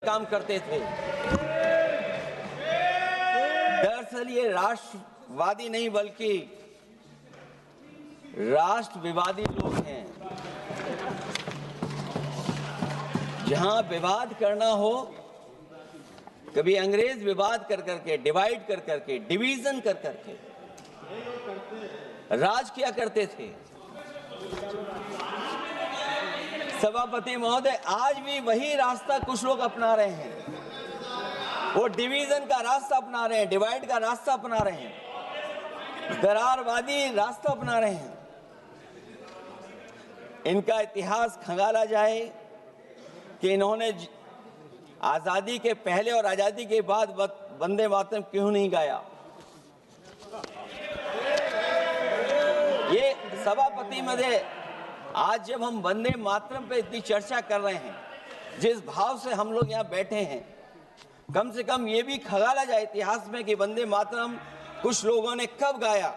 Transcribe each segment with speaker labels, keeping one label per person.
Speaker 1: काम करते थे। दरअसल ये राष्ट्रवादी नहीं बल्कि राष्ट्र विवादी लोग हैं। जहां विवाद करना हो, कभी अंग्रेज विवाद कर करके, डिवाइड कर करके, डिवीजन कर करके राज किया करते थे। सभापति महोदय, आज भी वही रास्ता कुछ लोग अपना रहे हैं। वो डिवीजन का रास्ता अपना रहे हैं, डिवाइड का रास्ता अपना रहे हैं, दरारवादी रास्ता अपना रहे हैं। इनका इतिहास खंगाला जाए कि इन्होंने आजादी के पहले और आजादी के बाद वंदे मातरम क्यों नहीं गाया। ये सभापति महोदय, आज जब हम वंदे मातरम पे इतनी चर्चा कर रहे हैं, जिस भाव से हम लोग यहाँ बैठे हैं, कम से कम ये भी खंगाला जाए इतिहास में कि वंदे मातरम कुछ लोगों ने कब गाया।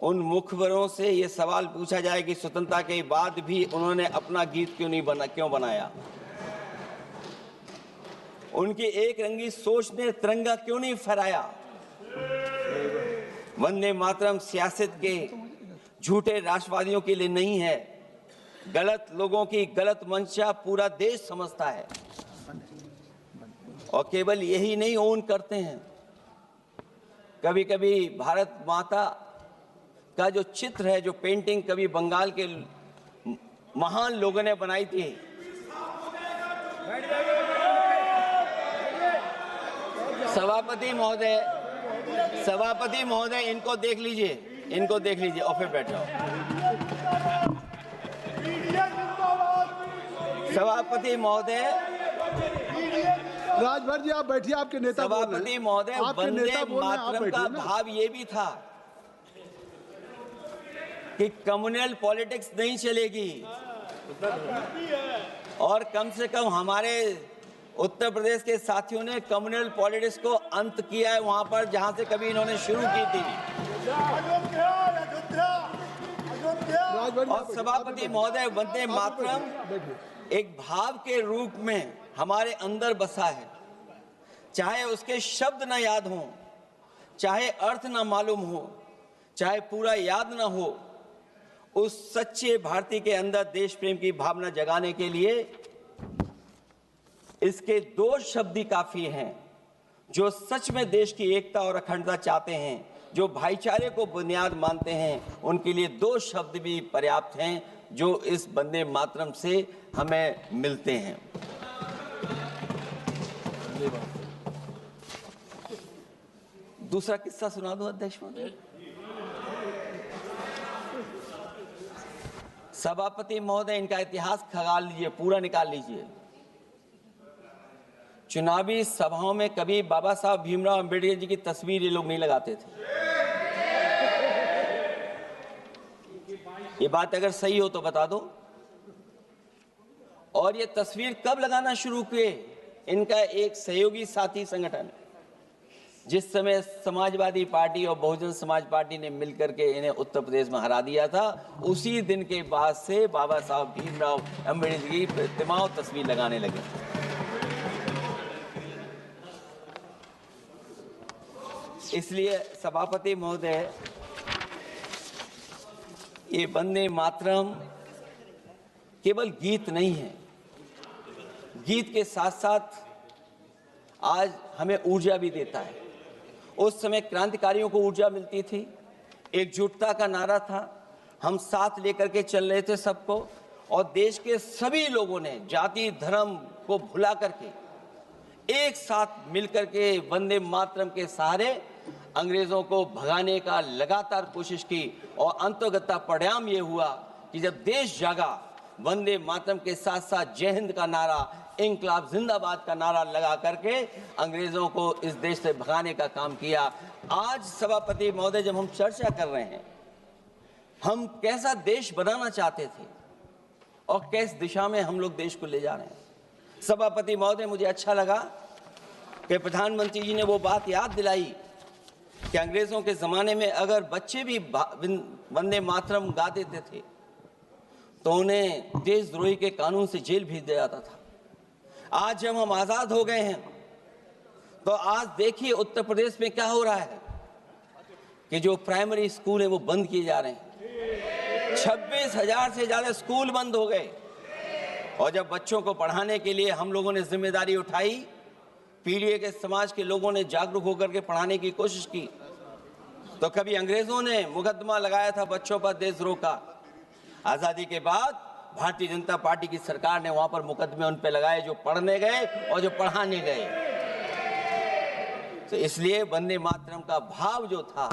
Speaker 1: उन मुखबरों से ये सवाल पूछा जाए कि स्वतंत्रता के बाद भी उन्होंने अपना गीत क्यों बनाया। उनकी एक रंगी सोच ने तिरंगा क्यों नहीं फहराया। वंदे मातरम सियासत के झूठे राष्ट्रवादियों के लिए नहीं है। गलत लोगों की गलत मंशा पूरा देश समझता है और केवल यही नहीं ओन करते हैं। कभी कभी भारत माता का जो चित्र है, जो पेंटिंग कभी बंगाल के महान लोगों ने बनाई थी, सभापति महोदय इनको देख लीजिए और फिर बैठ जाओ। सभापति महोदय,
Speaker 2: राजभर जी आप बैठिए, आपके नेता
Speaker 1: सभापति महोदय, वंदे मातरम का भाव ये भी था कि कम्युनल पॉलिटिक्स नहीं चलेगी और कम से कम हमारे उत्तर प्रदेश के साथियों ने कम्युनल पॉलिटिक्स को अंत किया है वहां पर जहां से कभी इन्होंने शुरू की थी। और सभापति महोदय, वंदे मातरम एक भाव के रूप में हमारे अंदर बसा है। चाहे उसके शब्द न याद हों, चाहे अर्थ न मालूम हो, चाहे पूरा याद न हो, उस सच्चे भारतीय के अंदर देश प्रेम की भावना जगाने के लिए इसके दो शब्द ही काफी हैं। जो सच में देश की एकता और अखंडता चाहते हैं, जो भाईचारे को बुनियाद मानते हैं, उनके लिए दो शब्द भी पर्याप्त हैं जो इस वंदे मातरम से हमें मिलते हैं। दूसरा किस्सा सुना दो अध्यक्ष महोदय। सभापति महोदय, इनका इतिहास खंगाल लीजिए, पूरा निकाल लीजिए। चुनावी सभाओं में कभी बाबा साहब भीमराव अंबेडकर जी की तस्वीर ये लोग नहीं लगाते थे। ये बात अगर सही हो तो बता दो। और ये तस्वीर कब लगाना शुरू किए? इनका एक सहयोगी साथी संगठन, जिस समय समाजवादी पार्टी और बहुजन समाज पार्टी ने मिलकर के इन्हें उत्तर प्रदेश में हरा दिया था, उसी दिन के बाद से बाबा साहब भीमराव अंबेडकर की प्रतिमा और तस्वीर लगाने लगे। इसलिए सभापति महोदय, ये वंदे मातरम केवल गीत नहीं है। गीत के साथ साथ आज हमें ऊर्जा भी देता है। उस समय क्रांतिकारियों को ऊर्जा मिलती थी, एकजुटता का नारा था, हम साथ लेकर के चल रहे थे सबको, और देश के सभी लोगों ने जाति धर्म को भुला करके एक साथ मिलकर के वंदे मातरम के सहारे अंग्रेजों को भगाने का लगातार कोशिश की। और अंततः परिणाम ये हुआ कि जब देश जागा, वंदे मातरम के साथ साथ जय हिंद का नारा, इंकलाब जिंदाबाद का नारा लगा करके अंग्रेजों को इस देश से भगाने का काम किया। आज सभापति महोदय, जब हम चर्चा कर रहे हैं, हम कैसा देश बनाना चाहते थे और किस दिशा में हम लोग देश को ले जा रहे हैं। सभापति महोदय, मुझे अच्छा लगा कि प्रधानमंत्री जी ने वो बात याद दिलाई कि अंग्रेजों के जमाने में अगर बच्चे भी वंदे मातरम गा देते थे तो उन्हें देशद्रोही के कानून से जेल भेज दिया जाता था। आज जब हम आजाद हो गए हैं तो आज देखिए उत्तर प्रदेश में क्या हो रहा है कि जो प्राइमरी स्कूल है वो बंद किए जा रहे हैं। 26,000 से ज्यादा स्कूल बंद हो गए। और जब बच्चों को पढ़ाने के लिए हम लोगों ने जिम्मेदारी उठाई, पीढ़ी के समाज के लोगों ने जागरूक होकर के पढ़ाने की कोशिश की, तो कभी अंग्रेजों ने मुकदमा लगाया था बच्चों पर देशद्रोह का। आजादी के बाद भारतीय जनता पार्टी की सरकार ने वहां पर मुकदमे उन पे लगाए जो पढ़ने गए और जो पढ़ाने गए। तो इसलिए वंदे मातरम का भाव जो था,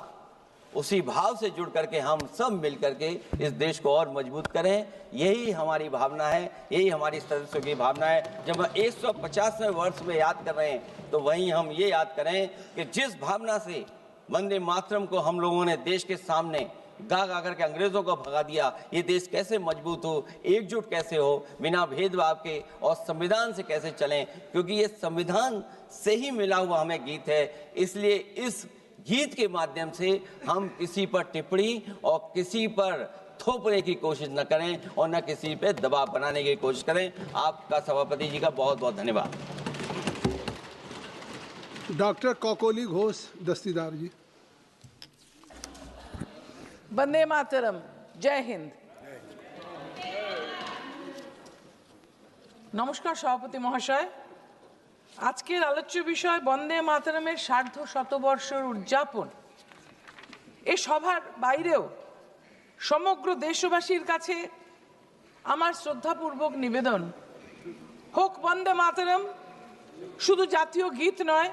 Speaker 1: उसी भाव से जुड़ करके हम सब मिल करके इस देश को और मजबूत करें। यही हमारी भावना है, यही हमारी सदस्यों की भावना है। जब हम 150वें वर्ष में याद कर रहे हैं तो वहीं हम ये याद करें कि जिस भावना से वंदे मातरम को हम लोगों ने देश के सामने गा गा करके अंग्रेजों को भगा दिया, ये देश कैसे मजबूत हो, एकजुट कैसे हो, बिना भेदभाव के और संविधान से कैसे चलें, क्योंकि ये संविधान से ही मिला हुआ हमें गीत है। इसलिए इस गीत के माध्यम से हम किसी पर टिप्पणी और किसी पर थोपने की कोशिश न करें और न किसी पे दबाव बनाने की कोशिश करें। आपका सभापति जी का बहुत बहुत धन्यवाद।
Speaker 2: डॉक्टर कौकोली घोष दस्तीदार जी।
Speaker 3: वंदे मातरम, जय हिंद। नमस्कार सभापति মহাশয়, আজকের আলোচ্য বিষয় বন্দে মাতরমের সার্ধ শতবর্ষর উদযাপন। এই সভার বাইরেও সমগ্র দেশবাসীর কাছে আমার শ্রদ্ধাপূর্বক নিবেদন, হোক বন্দে মাতরম শুধু জাতীয় গীত নয়,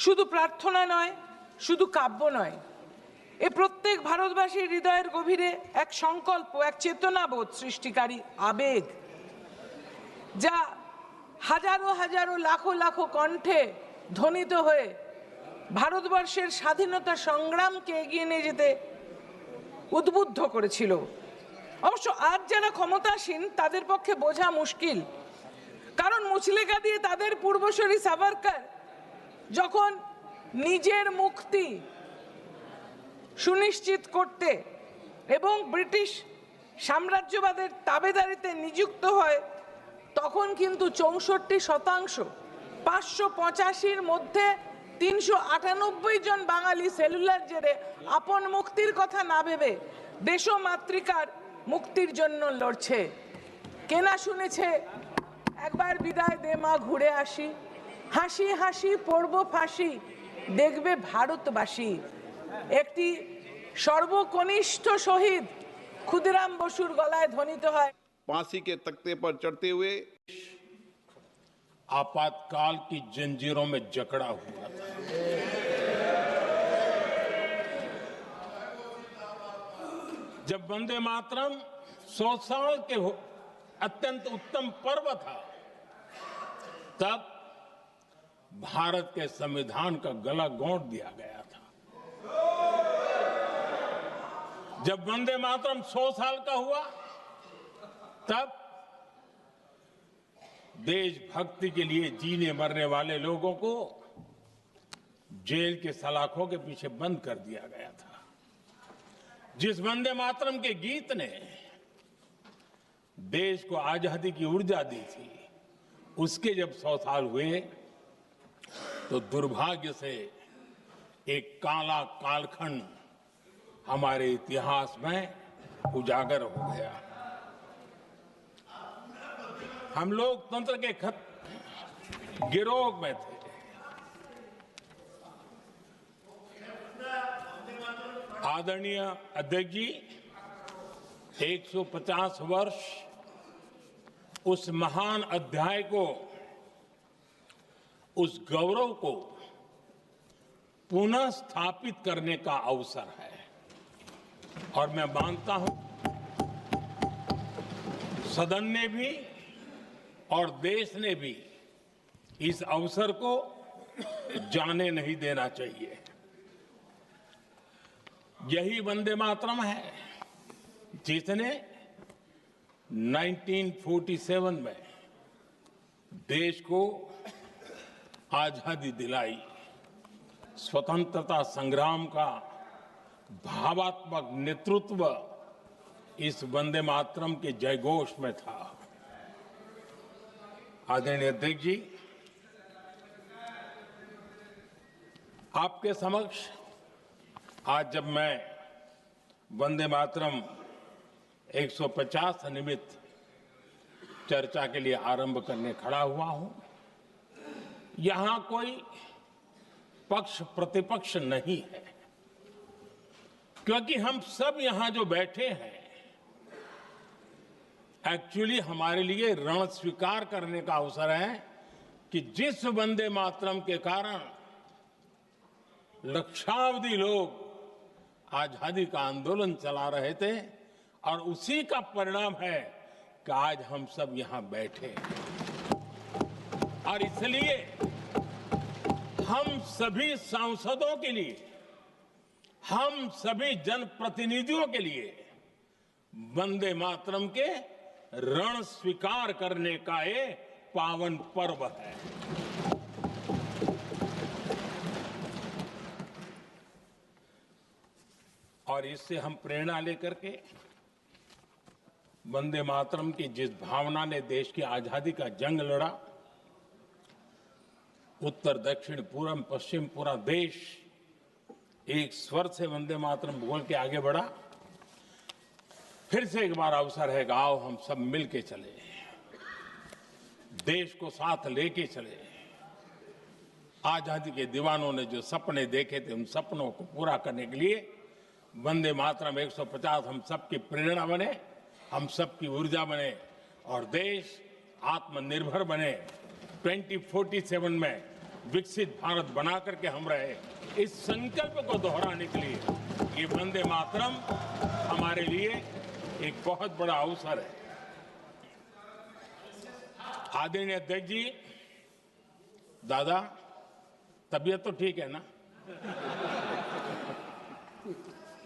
Speaker 3: শুধু প্রার্থনা নয়, শুধু কাব্য নয়, এ প্রত্যেক ভারতবাসীর হৃদয়ের গভীরে এক সংকল্প, এক চেতনাবোধ সৃষ্টিকারী আবেগ, যা হাজারো হাজারো লাখো লাখো কণ্ঠে ধ্বনিত হয়ে ভারতবর্ষের স্বাধীনতা সংগ্রামকে এগিয়ে নিয়ে যেতে উদ্বুদ্ধ করেছিল। অবশ্য আজ যারা ক্ষমতাসীন তাদের পক্ষে বোঝা মুশকিল, কারণ মুচলেকা দিয়ে তাদের পূর্বসূরি সাভারকর যখন নিজের মুক্তি সুনিশ্চিত করতে এবং ব্রিটিশ সাম্রাজ্যবাদের তাবেদারিতে নিযুক্ত হয়, তখন কিন্তু 64% 585-র মধ্যে 398 জন বাঙালি সেলুলার জেরে আপন মুক্তির কথা না ভেবে দেশ ও মাতৃকার মুক্তির জন্য লড়ছে। কেনা শুনেছে একবার বিদায় দে মা ঘুরে আসি, হাসি হাসি পড়ব ফাঁসি দেখবে ভারতবাসী। একটি সর্বকনিষ্ঠ শহীদ ক্ষুদিরাম বসুর গলায় ধ্বনিত হয়।
Speaker 4: फांसी के तख्ते पर चढ़ते हुए आपातकाल की जंजीरों में जकड़ा हुआ था। जब वंदे मातरम 100 साल के अत्यंत उत्तम पर्व था, तब भारत के संविधान का गला घोंट दिया गया था। जब वंदे मातरम 100 साल का हुआ, तब देशभक्ति के लिए जीने मरने वाले लोगों को जेल के सलाखों के पीछे बंद कर दिया गया था। जिस वंदे मातरम के गीत ने देश को आजादी की ऊर्जा दी थी, उसके जब 100 साल हुए तो दुर्भाग्य से एक काला कालखंड हमारे इतिहास में उजागर हो गया। हम लोकतंत्र के गिरोह में थे। आदरणीय अध्यक्ष जी, 150 वर्ष उस महान अध्याय को, उस गौरव को पुनः स्थापित करने का अवसर है। और मैं मानता हूं सदन ने भी और देश ने भी इस अवसर को जाने नहीं देना चाहिए। यही वंदे मातरम है जिसने 1947 में देश को आजादी दिलाई। स्वतंत्रता संग्राम का भावात्मक नेतृत्व इस वंदे मातरम के जयघोष में था। आदरणीय अध्यक्ष जी, आपके समक्ष आज जब मैं वंदे मातरम 150 निमित्त चर्चा के लिए आरंभ करने खड़ा हुआ हूं, यहां कोई पक्ष प्रतिपक्ष नहीं है, क्योंकि हम सब यहां जो बैठे हैं एक्चुअली हमारे लिए रण स्वीकार करने का अवसर है कि जिस वंदे मातरम के कारण लक्षावधि लोग आजादी का आंदोलन चला रहे थे और उसी का परिणाम है कि आज हम सब यहां बैठे हैं। और इसलिए हम सभी सांसदों के लिए, हम सभी जनप्रतिनिधियों के लिए वंदे मातरम के रण स्वीकार करने का ये पावन पर्व है। और इससे हम प्रेरणा लेकर के वंदे मातरम की जिस भावना ने देश की आजादी का जंग लड़ा, उत्तर दक्षिण पूर्व पश्चिम पूरा देश एक स्वर से वंदे मातरम बोल के आगे बढ़ा। फिर से एक बार अवसर है कि आओ हम सब मिल के चले, देश को साथ लेके चले। आजादी के दीवानों ने जो सपने देखे थे उन सपनों को पूरा करने के लिए वंदे मातरम 150 हम सबकी प्रेरणा बने, हम सबकी ऊर्जा बने और देश आत्मनिर्भर बने। 2047 में विकसित भारत बना करके हम रहे, इस संकल्प को दोहराने के लिए ये वंदे मातरम हमारे लिए एक बहुत बड़ा अवसर है। आदरणीय अध्यक्ष जी, दादा तबीयत तो ठीक है ना?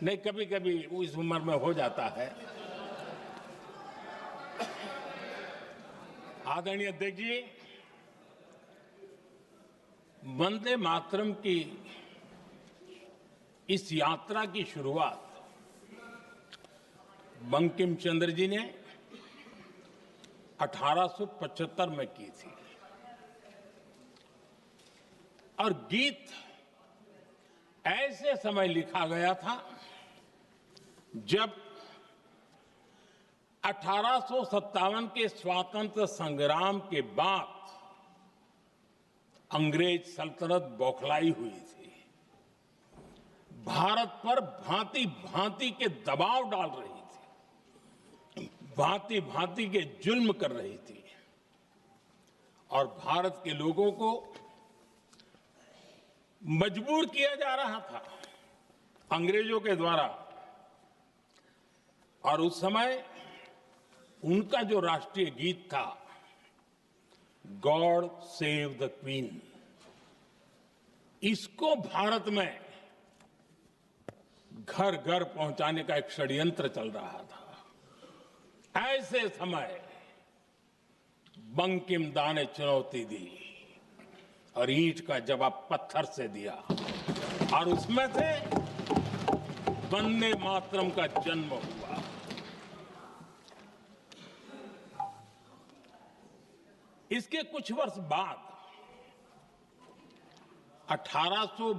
Speaker 4: नहीं, कभी कभी इस उम्र में हो जाता है। आदरणीय अध्यक्ष जी, वंदे मातरम की इस यात्रा की शुरुआत बंकिम चंद्र जी ने 1875 में की थी और गीत ऐसे समय लिखा गया था जब 1857 के स्वातंत्र संग्राम के बाद अंग्रेज सल्तनत बौखलाई हुई थी, भारत पर भांति भांति के दबाव डाल रही थी, भांति भांति के जुल्म कर रही थी और भारत के लोगों को मजबूर किया जा रहा था अंग्रेजों के द्वारा। और उस समय उनका जो राष्ट्रीय गीत था, गॉड सेव द क्वीन, इसको भारत में घर घर पहुंचाने का एक षड्यंत्र चल रहा था। ऐसे समय बंकिम दा ने चुनौती दी और ईंट का जवाब पत्थर से दिया और उसमें से वंदे मातरम का जन्म हुआ। इसके कुछ वर्ष बाद 1882